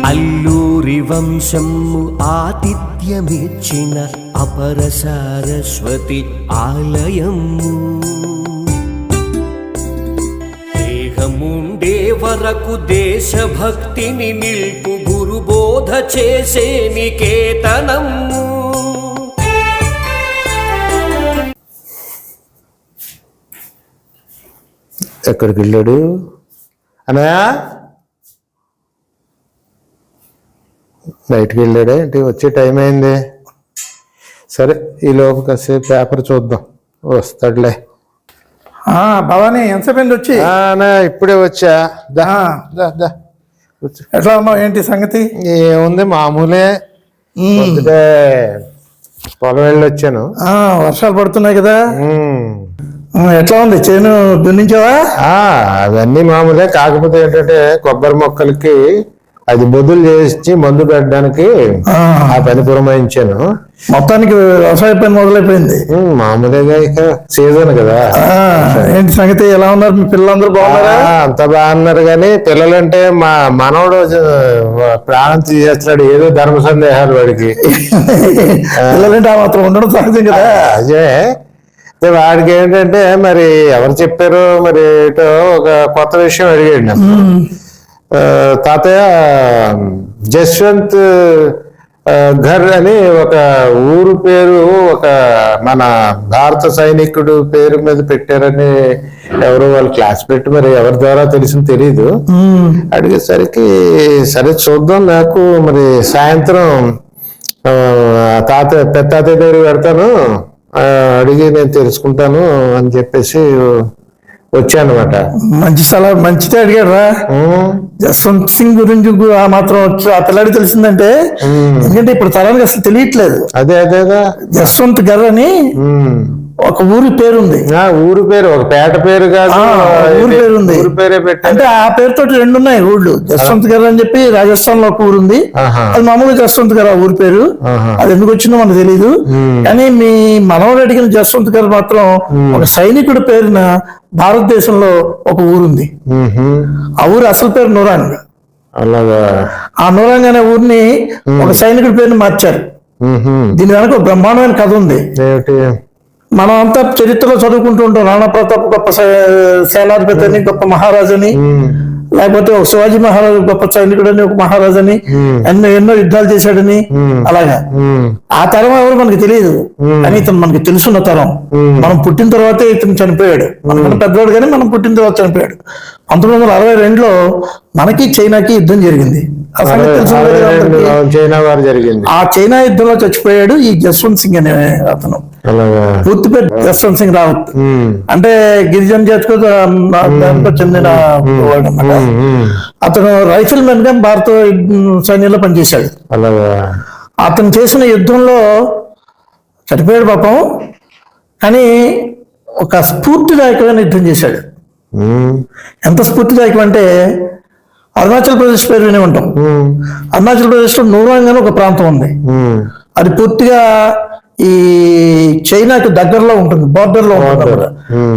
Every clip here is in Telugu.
అల్లూరి వంశము ఆతిథ్యమిచ్చిన అపర సారస్వతి ఆలయము. దేహముండే వరకు దేశభక్తిని నిల్పు గురుబోధ చేసే నికేతనము. ఎక్కడికి వెళ్ళాడు అన్నయ్య? బయటికి వెళ్ళాడే అంటే వచ్చే టైం అయింది. సరే ఈలోపు కాసేపు పేపర్ చూద్దాం, వస్తాడులే. భవానీ ఎంతసేపు వచ్చి? ఇప్పుడే వచ్చా. ఎట్లా ఉన్నావు? ఏంటి సంగతి? ఏముంది, మామూలే. పొలం వెళ్ళి వచ్చాను. వర్షాలు పడుతున్నాయి కదా, ఎట్లా ఉంది చేను? దున్నించావా? అవన్నీ మామూలే. కాకపోతే ఏంటంటే కొబ్బరి మొక్కలకి అది బొద్దులు చేసి మందు పెట్టడానికి ఆ పని పురమాయించాను. మొత్తానికి వ్యవసాయ పని మొదలైపోయింది. మామూలుగా ఇక సీజన్ కదా. ఏంటి సంగతి? ఎలా ఉన్నారు మీ పిల్లలందరూ? బాగున్నారా? అంత బాగున్నారు. కానీ పిల్లలంటే మా మనవడు ప్రాణం తీసేస్తున్నాడు. ఏదో ధర్మ సందేహాలు వాడికి. పిల్లలంటే ఆ మాత్రం ఉండడం సహజం కదా. అదే వాడికి ఏంటంటే మరి ఎవరు చెప్పారు మరి ఏటో ఒక కొత్త విషయం అడిగాడు. తాతయ్య, జస్వంత్ ఘర్ అని ఒక ఊరు పేరు ఒక మన భారత సైనికుడు పేరు మీద పెట్టారని ఎవరో వాళ్ళు క్లాస్ పెట్టి మరి ఎవరి ద్వారా తెలిసింది తెలీదు. అడిగేసరికి సరే చూద్దాం, నాకు మరి సాయంత్రం పెద్ద తాతయ్య పేరు పెడతాను, అడిగి నేను తెలుసుకుంటాను అని చెప్పేసి వచ్చానమాట. మంచి సలహా, మంచిదే అడిగాడు రా. జస్వంత్ సింగ్ గురించి ఆ మాత్రం ఆ పిల్లాడి తెలిసిందంటే, ఎందుకంటే ఇప్పుడు తరానికి అసలు తెలియట్లేదు. అదే జస్వంత్ గర్ అని ఒక ఊరి పేరుంది. ఊరి పేరు, ఒక పేట పేరు కాదు, ఊరి పేరు ఉంది. ఊరి పేరే పెట్టారు. అంటే ఆ పేరుతో రెండు ఉన్నాయి ఊళ్ళు. జస్వంత్ గర్ అని చెప్పి రాజస్థాన్ లో ఒక ఊరు ఉంది, అది మామూలుగా జస్వంత్ గర్ ఆ ఊరి పేరు. అది ఎందుకు వచ్చిందో మనకు తెలీదు. కానీ మీ మనవడు అడిగిన జస్వంత్ గర్ మాత్రం ఒక సైనికుడి పేరున భారతదేశంలో ఒక ఊరుంది. ఆ ఊరు అసలు పేరు నూరాంగ్. ఆ నూరాంగ్ అనే ఊరిని ఒక సైనికుడి పేరుని మార్చారు. దీని వెనక ఒక బ్రహ్మాండమైన కథ ఉంది. మనం అంతా చరిత్రలో చదువుకుంటూ ఉంటాం. రాణా ప్రతాప్ గొప్ప సేనాధిపతి అని, గొప్ప మహారాజని, లేకపోతే ఒక శివాజీ మహారాజు గొప్ప సైనికుడని, ఒక మహారాజని, ఎన్నో యుద్ధాలు చేశాడని. అలాగా ఆ తరం ఎవరు మనకి తెలియదు, కానీ ఇతను మనకి తెలుసున్న తరం. మనం పుట్టిన తర్వాతే ఇతను చనిపోయాడు. మనకన్నా పెద్దవాడు, కానీ మనం పుట్టిన తర్వాత చనిపోయాడు. 1962లో మనకి చైనాకి యుద్ధం జరిగింది. చైనా వారు జరిగింది. ఆ చైనా యుద్ధంలో చచ్చిపోయాడు ఈ జస్వంత్ సింగ్ అనే అతను. పూర్తి పేరు జస్వంత్ సింగ్ రావత్. అంటే గిరిజన జాతికి చెందిన వాడు అన్నమాట. అతను రైఫిల్ మెన్ గా భారత సైన్యంలో పనిచేశాడు. అతను చేసిన యుద్ధంలో చనిపోయాడు పాపం, కానీ ఒక స్ఫూర్తిదాయకమైన యుద్ధం చేశాడు. ఎంత స్ఫూర్తిదాయకం అంటే, అరుణాచల్ ప్రదేశ్ పేరు వినే ఉంటాం. అరుణాచల్ ప్రదేశ్ లో నూరాంగ్ అని ఒక ప్రాంతం ఉంది. అది పూర్తిగా ఈ చైనాకి దగ్గరలో ఉంటుంది, బార్డర్ లో ఉంటుంది.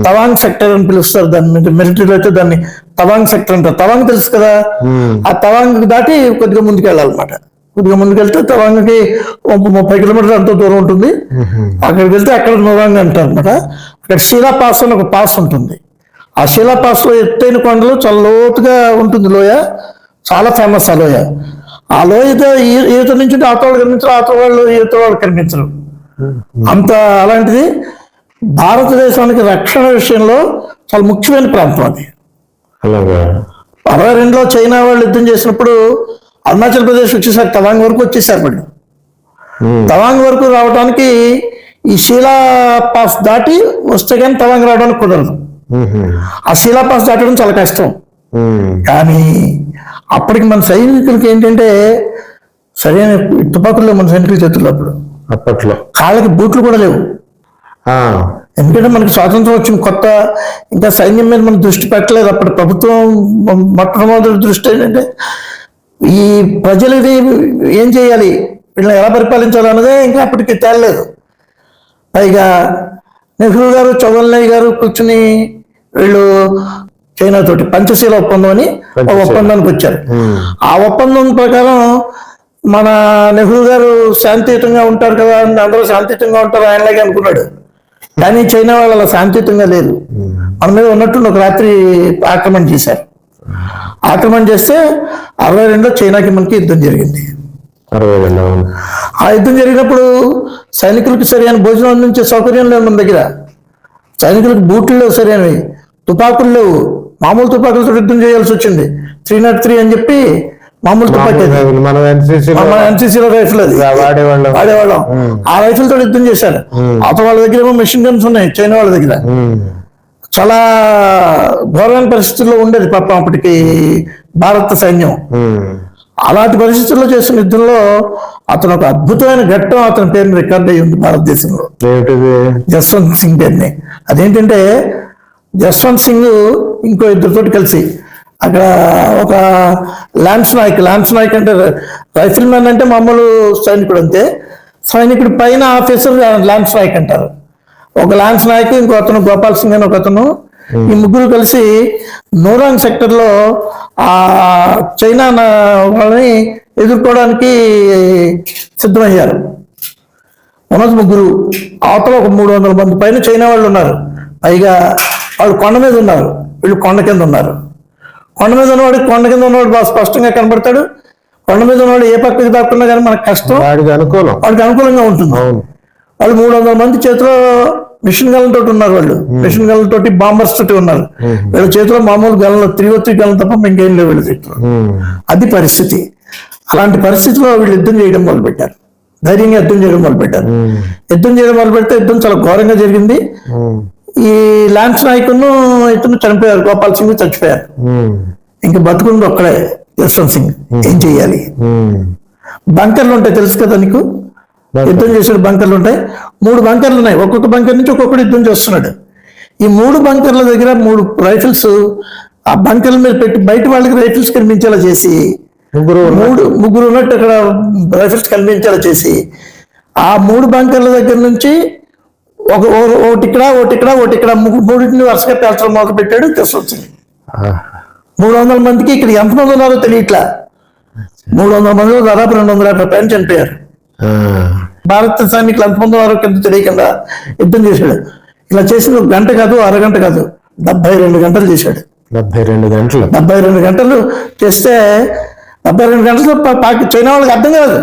తవాంగ్ సెక్టర్ అని పిలుస్తారు దాన్ని. మిలిటరీలో అయితే దాన్ని తవాంగ్ సెక్టర్ అంటారు. తవాంగ్ తెలుసు కదా. ఆ తవాంగ్ దాటి కొద్దిగా ముందుకు వెళ్ళాలన్నమాట. కొద్దిగా ముందుకెళ్తే తవాంగ్కి 30 కిలోమీటర్లు ఎంతో దూరం ఉంటుంది. అక్కడికి వెళ్తే అక్కడ నూరాంగ్ అంటారు అనమాట. అక్కడ షీలా పాస్ అని ఒక పాస్ ఉంటుంది. ఆ శిలా పాస్ లో ఎత్తైన కొండలు, చాలా లోతుగా ఉంటుంది లోయ, చాలా ఫేమస్ ఆ లోయ. ఆ లోయతో ఈత నుంచి ఆతవాళ్ళు కనిపించరు, ఆతవాళ్ళు ఈత వాళ్ళు కనిపించరు. అంత అలాంటిది భారతదేశానికి రక్షణ విషయంలో చాలా ముఖ్యమైన ప్రాంతం అది. 62లో చైనా వాళ్ళు యుద్ధం చేసినప్పుడు అరుణాచల్ ప్రదేశ్ వచ్చేసారు, తవాంగ్ వరకు వచ్చేసారు. వాళ్ళు తవాంగ్ వరకు రావడానికి ఈ శీలా పాస్ దాటి వస్తే కానీ తవాంగ్ రావడానికి కుదరదు. ఆ శీలా పాస్ దాటడం చాలా కష్టం. కానీ అప్పటికి మన సైనికులకి ఏంటంటే సరైన తుపాకులు మన సైనికుల చేతుల్లో. అప్పట్లో కాళ్ళకి బూట్లు కూడా లేవు. ఎందుకంటే మనకి స్వాతంత్రం వచ్చిన కొత్త, ఇంకా సైన్యం మీద మనం దృష్టి పెట్టలేదు. అప్పటి ప్రభుత్వం మొట్టమొదటి దృష్టి ఏంటంటే ఈ ప్రజలది ఏం చేయాలి, వీళ్ళని ఎలా పరిపాలించాలి అన్నదే ఇంకా అప్పటికి తేలలేదు. పైగా నెహ్రూ గారు, చౌవన్లాయ్ గారు కూర్చుని వీళ్ళు చైనా తోటి పంచశీల ఒప్పందం అని ఒక ఒప్పందానికి వచ్చారు. ఆ ఒప్పందం ప్రకారం మన నెహ్రూ గారు శాంతియుతంగా ఉంటారు కదా, అందరూ శాంతియుతంగా ఉంటారు ఆయనలాగే అనుకున్నాడు. కానీ చైనా వాళ్ళు అలా శాంతియుతంగా లేదు. మన మీద ఉన్నట్టు ఒక రాత్రి ఆక్రమణ చేశారు. ఆక్రమణ చేస్తే 62లో చైనాకి మనకి యుద్ధం జరిగింది. ఆ యుద్ధం జరిగినప్పుడు సైనికులకు సరైన భోజనం అందించే సౌకర్యం లేదు మన దగ్గర. సైనికులకు బూట్లు లేవు, సరైనవి తుపాకులు లేవు. మామూలు తుపాకులతో యుద్ధం చేయాల్సి వచ్చింది. 303 అని చెప్పి మామూలు తుపాకీ, మన ఎన్సీసీలో రైఫిల్ అది వాడేవాళ్ళం. ఆ రైఫిల్ తోటి యుద్ధం చేశారు. అతను వాళ్ళ దగ్గర ఏమో మెషిన్ గన్స్ ఉన్నాయి చైనా వాళ్ళ దగ్గర. చాలా ఘోరమైన పరిస్థితుల్లో ఉండేది పాపం అప్పటికి భారత సైన్యం. అలాంటి పరిస్థితుల్లో చేసిన యుద్ధంలో అతను ఒక అద్భుతమైన ఘట్టం అతని పేరుని రికార్డ్ అయ్యి ఉంది భారతదేశంలో, జస్వంత్ సింగ్ పేరుని. అదేంటంటే జస్వంత్ సింగ్ ఇంకో ఇద్దరితోటి కలిసి అక్కడ ఒక లాన్స్ నాయక్ అంటే రైఫిల్ మ్యాన్ అంటే మామూలు సైనికుడు అంతే. సైనికుడు పైన ఆఫీసర్ లాన్స్ నాయక్ అంటారు. ఒక లాన్స్ నాయక్, ఇంకో అతను గోపాల్ సింగ్ అని ఒక అతను, ఈ ముగ్గురు కలిసి నోరాంగ్ సెక్టర్ లో ఆ చైనా వాళ్ళని ఎదుర్కోవడానికి సిద్ధమయ్యారు. ఉన్నది ముగ్గురు, అవతల ఒక 300 మంది పైన చైనా వాళ్ళు ఉన్నారు. పైగా వాళ్ళు కొండ మీద ఉన్నారు, వీళ్ళు కొండ కింద ఉన్నారు. కొండ మీద ఉన్నవాడు బాగా స్పష్టంగా కనబడతాడు. కొండ మీద ఉన్నవాడు ఏ పక్కకి దాక్కున్నా కానీ మనకు కష్టం, వాడికి అనుకూలంగా ఉంటుంది. వాళ్ళు 300 మంది చేతిలో మిషన్ గన్లతో ఉన్నారు. వాళ్ళు మిషన్ గన్లతోటి బాంబర్స్ తోటి ఉన్నారు. వీళ్ళ చేతిలో మామూలు గన్లు 303 గన్లు తప్ప ఇంకేం లేవు వీళ్ళ చేతిలో. అది పరిస్థితి. అలాంటి పరిస్థితిలో వీళ్ళు యుద్ధం చేయడం మొదలుపెట్టారు. ధైర్యంగా యుద్ధం చేయడం మొదలుపెట్టారు. యుద్ధం చేయడం మొదలుపెడితే యుద్ధం చాలా ఘోరంగా జరిగింది. ఈ లాన్స్ నాయకును ఇతను చనిపోయారు, గోపాల్ సింగ్ చచ్చిపోయారు. ఇంకా బతుకుంది ఒక్కడే జస్వంత్ సింగ్. ఏం చెయ్యాలి? బంకర్లు ఉంటాయి తెలుసు కదా నీకు, యుద్ధం చేసిన బంకర్లు ఉంటాయి. 3 బంకర్లు ఉన్నాయి. ఒక్కొక్క బంకర్ నుంచి ఒక్కొక్కటి యుద్ధం చేస్తున్నాడు. ఈ 3 బంకర్ల దగ్గర 3 రైఫిల్స్ ఆ బంకర్ల మీద పెట్టి బయట వాళ్ళకి రైఫిల్స్ కనిపించేలా చేసి, ముగ్గురు ఉన్నట్టు అక్కడ రైఫిల్స్ కనిపించేలా చేసి, ఆ 3 బంకర్ల దగ్గర నుంచి ఒకటి ఇక్కడ మూడింటిని వరుసగా పేల్చడం మొదలు పెట్టాడు జస్వంత్ సింగ్. 300 మందికి ఇక్కడ ఎంతమంది ఉన్నారో తెలియట్లా. 300 మందిలో దాదాపు 250 పైన చనిపోయారు. భారత సైనికులు ఎంతమంది ఉన్నారో కింద తెలియకుండా యుద్ధం చేశాడు. ఇలా చేసిన 1 గంట కాదు, అరగంట కాదు, 72 గంటలు చేశాడు. 72 గంటలు చేస్తే 72 గంటలు చైనా వాళ్ళకి అర్థం కాదు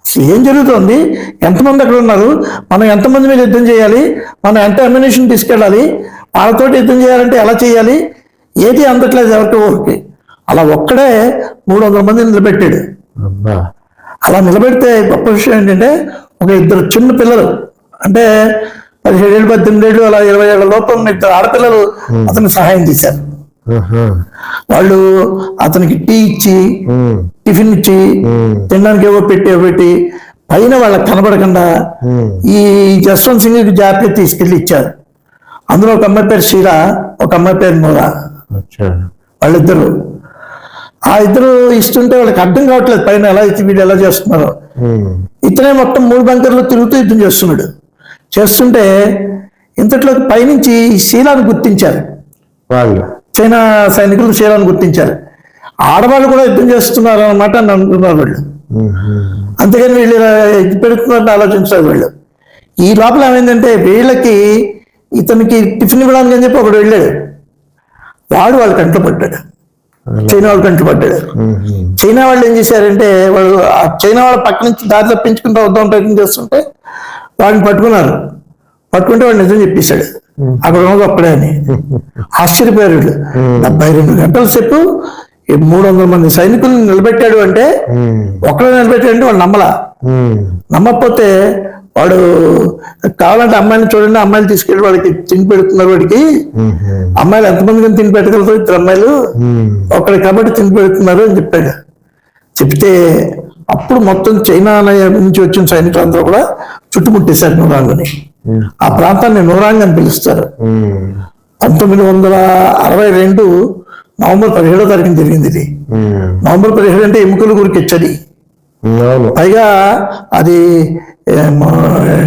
అసలు ఏం జరుగుతుంది, ఎంతమంది అక్కడ ఉన్నారు, మనం ఎంతమంది మీద యుద్ధం చేయాలి, మనం ఎంత అమ్యునిషన్ తీసుకెళ్ళాలి, వాళ్ళతోటి యుద్ధం చేయాలంటే ఎలా చేయాలి, ఏది అందట్లేదు ఎవరికి. అలా ఒక్కడే 300 మందిని నిలబెట్టాడు. అలా నిలబెడితే గొప్ప విషయం ఏంటంటే ఒక 2 చిన్న పిల్లలు, అంటే 17 ఏళ్ళు 18 ఏళ్ళు అలా 20 ఏళ్ల లోపల 2 ఆడపిల్లలు అతనికి సహాయం చేశారు. వాళ్ళు అతనికి టీ ఇచ్చి, టిఫిన్ ఇచ్చి, తినడానికి ఏవో పెట్టి పైన వాళ్ళకి కనబడకుండా ఈ జస్వంత్ సింగ్ జాగ్రత్త తీసుకెళ్లి ఇచ్చారు. అందులో ఒక అమ్మాయి పేరు షీరా, ఒక అమ్మాయి పేరు నూరా. వాళ్ళిద్దరు ఆ ఇద్దరు ఇస్తుంటే వాళ్ళకి అర్థం కావట్లేదు పైన ఎలా వీళ్ళు ఎలా చేస్తున్నారో. ఇతనే మొత్తం 3 బంకర్లు తిరుగుతూ యుద్ధం చేస్తుంటే ఇంతట్లోకి పైనుంచి శీలాన్ని గుర్తించారు. వాళ్ళు చైనా సైనికులు శీలాన్ని గుర్తించారు. ఆడవాళ్ళు కూడా యుద్ధం చేస్తున్నారు అన్నమాట అని అనుకున్నారు వాళ్ళు. అంతేగాని వీళ్ళు పెడుతున్నారని ఆలోచించారు వీళ్ళు. ఈ లోపల ఏమైందంటే వీళ్ళకి ఇతనికి టిఫిన్ ఇవ్వడానికి అని చెప్పి ఒకడు వెళ్ళాడు. వాళ్ళ కంట్లో పడ్డాడు, చైనా వాళ్ళ కంట్లో పడ్డాడు. చైనా వాళ్ళు ఏం చేశారంటే వాళ్ళు ఆ చైనా వాళ్ళ పక్క నుంచి దారి తప్పించుకుంటూ వద్దాం ప్రయత్నం చేస్తుంటే వాడిని పట్టుకుంటే వాడు నిజం చెప్పేశాడు అక్కడ ఉన్నది ఒక్కడే అని. ఆశ్చర్యపోయారు వీళ్ళు. 72 గంటల సేపు 300 మంది సైనికులను నిలబెట్టాడు అంటే, ఒక్కడే నిలబెట్టాడంటే వాళ్ళు నమ్మకపోతే వాడు కావాలంటే అమ్మాయిని చూడండి, అమ్మాయిలు తీసుకెళ్ళి వాడికి తిని పెడుతున్నారు. వాడికి అమ్మాయిలు ఎంతమందికి తిని పెట్టగలుగుతారు, 2 అమ్మాయిలు ఒక్కడి కాబట్టి తిని పెడుతున్నారు అని చెప్పాడు. చెప్తే అప్పుడు మొత్తం చైనా నుంచి వచ్చిన సైనికులందరూ కూడా చుట్టుముట్టేశారు నూరాంగుని. ఆ ప్రాంతాన్ని నూరాంగ్ అని పిలుస్తారు. 1962 నవంబర్ 17వ తారీఖున జరిగింది ఇది. నవంబర్ 17 అంటే ఎముకల గురికెచ్చది. పైగా అది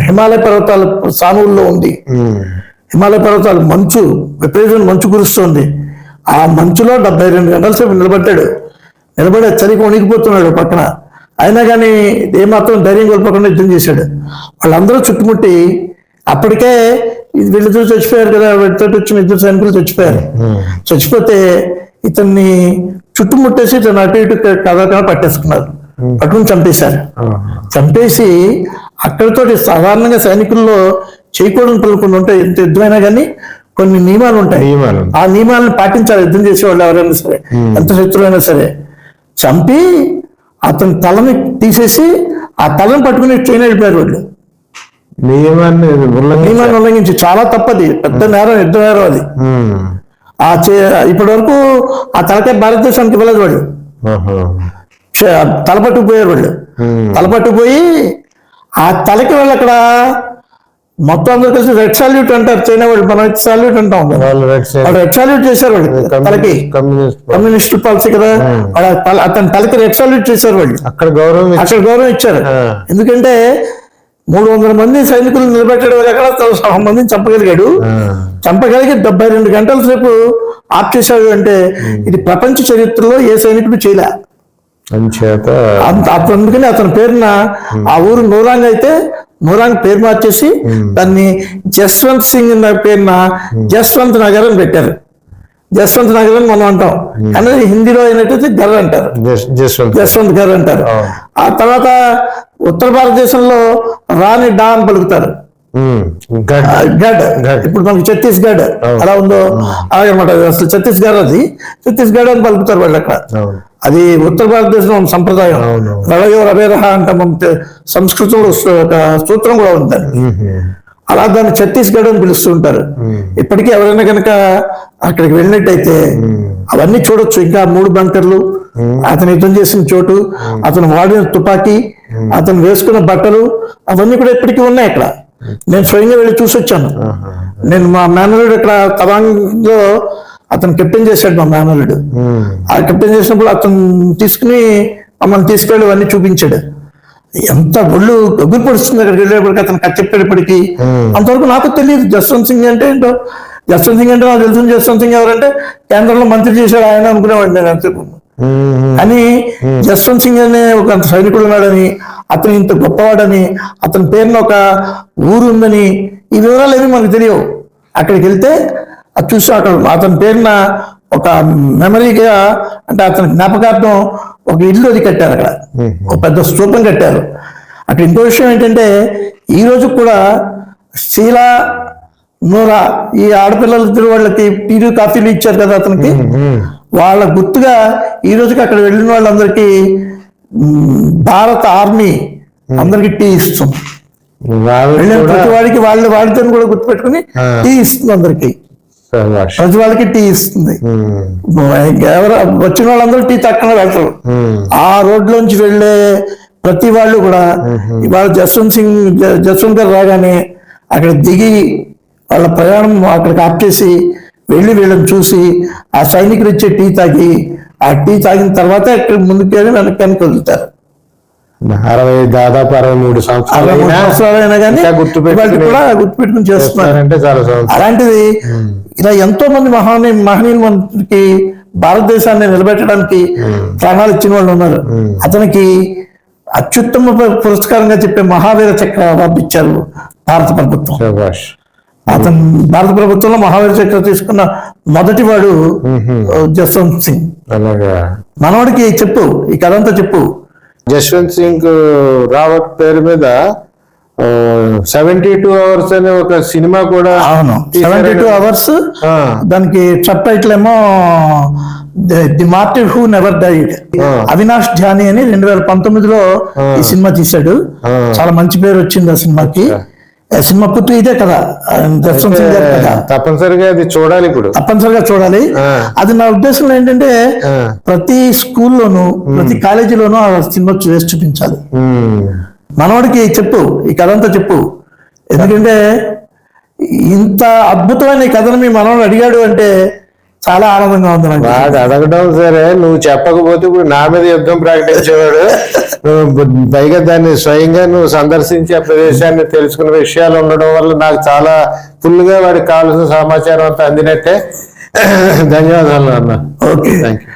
హిమాలయ పర్వతాల సానువుల్లో ఉంది. హిమాలయ పర్వతాలు విపరీతమైన మంచు కురుస్తుంది. ఆ మంచులో 72 గంటల సేపు నిలబడి చలికి వణికిపోతున్నాడు పక్కన. అయినా కానీ ఏమాత్రం ధైర్యం కోల్పోకుండా యుద్ధం చేశాడు. వాళ్ళందరూ చుట్టుముట్టి అప్పటికే వీళ్ళిద్దరు చచ్చిపోయారు కదా, వీళ్ళతో వచ్చిన 2 సైనికులు చచ్చిపోయారు. చచ్చిపోతే ఇతన్ని చుట్టుముట్టేసి ఇతను అటు ఇటు కథ పట్టేసుకున్నారు, పట్టుకుని చంపేశారు. చంపేసి అక్కడితోటి సాధారణంగా సైనికుల్లో చేయకూడని పనులు కొన్ని ఉంటాయి. ఎంత యుద్ధమైనా కానీ కొన్ని నియమాలు ఉంటాయి. ఆ నియమాలను పాటించాలి యుద్ధం చేసేవాళ్ళు ఎవరైనా సరే, ఎంత శత్రువైనా సరే. చంపి అతని తలని తీసేసి ఆ తలని పట్టుకుని ట్రైన్ వెళ్ళిపోయారు వాళ్ళు. నియమాన్ని ఉల్లంఘించి. చాలా తప్పది, పెద్ద నేరం, యుద్ధ నేరం అది. ఇప్పటి వరకు ఆ తలకే భారతదేశానికి ఇవ్వలేదు వాళ్ళు. తలపట్టుకుపోయారు వాళ్ళు. తలపట్టుకుపోయి ఆ తలకి వాళ్ళు అక్కడ మొత్తం అందరూ కలిసి రెడ్ సాల్యూట్ అంటారు చైనా వాళ్ళు. మనం సాల్యూట్ అంటాం, వాళ్ళు రెడ్ సాల్యూట్ చేశారు వాళ్ళు తలకి. కమ్యూనిస్ట్ పాలసీ కదా, అతని తలకి రెడ్ సాల్యూట్ చేశారు వాళ్ళు. అక్కడ గౌరవం ఇచ్చారు. ఎందుకంటే 300 మంది సైనికులు నిలబెట్టాడు, అక్కడ 100 మందిని చంపగలిగాడు. చంపగలిగి 72 గంటల సేపు ఆప్ చేశాడు అంటే ఇది ప్రపంచ చరిత్రలో ఏ సైనికుడు చేయలే. అందుకని అతని పేరున ఆ ఊరు నూరాంగ్ అయితే నూరాంగ్ పేరు మార్చేసి దాన్ని జస్వంత్ సింగ్ పేరున జస్వంత్ నగర్ అని పెట్టారు. జస్వంత్ నగర్ అని మనం అంటాం, కానీ హిందీలో అయినట్టయితే గర్ అంటారు, జస్వంత్ గర్ అంటారు. ఆ తర్వాత ఉత్తర భారతదేశంలో రాని డా అని పలుకుతారు, గఢ్. ఇప్పుడు మనకి ఛత్తీస్గఢ్ అలా ఉందో అలాగనమాట. అసలు ఛత్తీస్గఢ్ ఛత్తీస్గఢ్ అని పలుకుతారు వాళ్ళు అక్కడ. అది ఉత్తర భారతదేశం సంప్రదాయం. రవయో రవేరహ అంటే మన సంస్కృతంలో ఒక సూత్రం కూడా ఉంది. అలా దాన్ని ఛత్తీస్గఢ్ అని పిలుస్తూ ఉంటారు. ఇప్పటికీ ఎవరైనా కనుక అక్కడికి వెళ్ళినట్టయితే అవన్నీ చూడొచ్చు. ఇంకా 3 బంకర్లు, అతను యుద్ధం చేసిన చోటు, అతను వాడిన తుపాకీ, అతను వేసుకున్న బట్టలు, అవన్నీ కూడా ఇప్పటికీ ఉన్నాయి అక్కడ. నేను స్వయంగా వెళ్ళి చూసి వచ్చాను. నేను మా మేనల్లుడు ఇక్కడ తవాంగ్ లో అతను కెప్టెన్ చేశాడు. మా మేనల్లుడు ఆ కెప్టెన్ చేసినప్పుడు అతను మమ్మల్ని తీసుకెళ్ళి అవన్నీ చూపించాడు. ఎంత ఒళ్ళు గగురు పడుస్తుంది అక్కడికి వెళ్ళేప్పటికి, అతను చెప్పేటప్పటికి. అంతవరకు నాకు తెలియదు జస్వంత్ సింగ్ అంటే ఏంటో. జస్వంత్ సింగ్ అంటే నాకు తెలుసు. జస్వంత్ సింగ్ ఎవరంటే కేంద్రంలో మంత్రి చేశాడు ఆయన అనుకునేవాడిని నేను అంతకు. అని జస్వంత్ సింగ్ అనే ఒక సైనికుడు ఉన్నాడని, అతను ఇంత గొప్పవాడని, అతని పేరున ఒక ఊరు ఉందని, ఈ వివరాలు ఏమి మనకు తెలియవు. అక్కడికి వెళ్తే అది చూసి అక్కడ అతని పేరున ఒక మెమరీగా అంటే అతని జ్ఞాపకార్థం ఒక ఇల్లు అది కట్టారు. అక్కడ ఒక పెద్ద స్తూపం కట్టారు. అక్కడ ఇంకో విషయం ఏంటంటే ఈ రోజు కూడా శీలా, నూరా ఈ ఆడపిల్లల వాళ్ళకి టీలు కాఫీలు ఇచ్చారు కదా అతనికి, వాళ్ళ గుర్తుగా ఈ రోజుకి అక్కడ వెళ్ళిన వాళ్ళందరికీ భారత ఆర్మీ అందరికి టీ ఇస్తుంది. ప్రతి వాడికి వాడితో కూడా గుర్తుపెట్టుకుని టీ ఇస్తుంది అందరికి. ప్రతి వాళ్ళకి టీ ఇస్తుంది. ఎవరు వచ్చిన వాళ్ళందరూ టీ తక్కువ వెళ్తారు. ఆ రోడ్లోంచి వెళ్ళే ప్రతి వాళ్ళు కూడా ఇవాళ జస్వంత్ గారు రాగానే అక్కడ దిగి వాళ్ళ ప్రయాణం అక్కడికి ఆప్ చేసి వెళ్ళి వీళ్ళని చూసి ఆ సైనికులు ఇచ్చే టీ తాగి, ఆ టీ తాగిన తర్వాత ఇక్కడ ముందుకు వెళ్ళి వెనక్కి వదులుతారు. దాదాపు 63 సంవత్సరాలైనా కానీ గుర్తుపెట్టుకుని చేస్తున్నారంటే చాలా. అలాంటిది ఇలా ఎంతో మంది మహనీయులు మనకి భారతదేశాన్ని నిలబెట్టడానికి ప్రాణాలు ఇచ్చిన వాళ్ళు ఉన్నారు. అతనికి అత్యుత్తమ పురస్కారంగా చెప్పే మహావీర చక్ర అవార్డు ఇచ్చారు భారత ప్రభుత్వం. అతను భారత ప్రభుత్వంలో మహావీర చక్ర తీసుకున్న మొదటి వాడు జస్వంత్ సింగ్. మనవాడికి చెప్పు, ఈ కథ అంతా చెప్పు. జస్వంత్ సింగ్ రావత్ పేరు మీద 72 అవర్స్ అనే ఒక సినిమా కూడా. అవును, 72 అవర్స్. దానికి సబ్ టైటిల్ ఏమో the martyr who never died. Avinash Dhyani అని 2019లో ఈ సినిమా తీశాడు. చాలా మంచి పేరు వచ్చింది ఆ సినిమాకి. సినిమా పుట్టు ఇదే కదా, జస్వంత్ సింగ్ గారి కదా. తప్పనిసరిగా అది చూడాలి, ఇప్పుడు తప్పనిసరిగా చూడాలి. అది నా ఉద్దేశంలో ఏంటంటే ప్రతి స్కూల్లోనూ ప్రతి కాలేజీలోనూ ఆ సినిమా వేసి చూపించాలి. మనవాడికి చెప్పు, ఈ కథ అంతా చెప్పు. ఎందుకంటే ఇంత అద్భుతమైన ఈ కథను మీ మనవాడు అడిగాడు అంటే చాలా ఆనందంగా ఉంది నాకు. అడగడం సరే, నువ్వు చెప్పకపోతే ఇప్పుడు నా మీద యుద్ధం ప్రకటించేవాడు. పైగా దాన్ని స్వయంగా నువ్వు సందర్శించి ఆ ప్రదేశాన్ని తెలుసుకున్న విషయాలు ఉండడం వల్ల నాకు చాలా ఫుల్గా వాడికి కావాల్సిన సమాచారం అంతా అందినట్టే. ధన్యవాదాలు అన్న. ఓకే. Thank you.